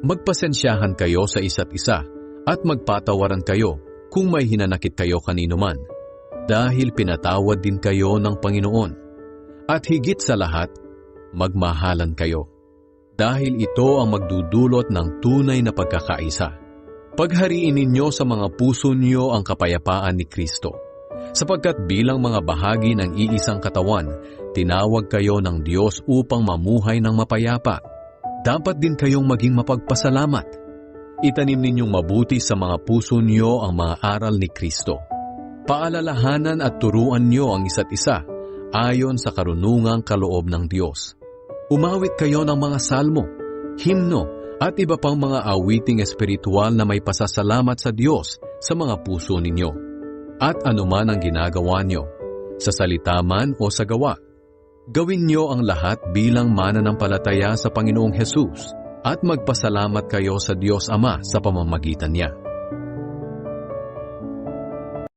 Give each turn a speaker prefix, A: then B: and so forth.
A: Magpasensyahan kayo sa isa't isa at magpatawaran kayo kung may hinanakit kayo kanino man, dahil pinatawad din kayo ng Panginoon. At higit sa lahat, magmahalan kayo, dahil ito ang magdudulot ng tunay na pagkakaisa. Paghariin ninyo sa mga puso niyo ang kapayapaan ni Kristo, sapagkat bilang mga bahagi ng iisang katawan, tinawag kayo ng Diyos upang mamuhay ng mapayapa. Dapat din kayong maging mapagpasalamat. Itanim ninyong mabuti sa mga puso niyo ang mga aral ni Kristo. Paalalahanan at turuan niyo ang isa't isa ayon sa karunungang kaloob ng Diyos. Umawit kayo ng mga salmo, himno, at iba pang mga awiting espiritual na may pasasalamat sa Diyos sa mga puso ninyo. At anuman ang ginagawa niyo, sa salita man o sa gawa, gawin niyo ang lahat bilang mananampalataya sa Panginoong Hesus at magpasalamat kayo sa Diyos Ama sa pamamagitan niya.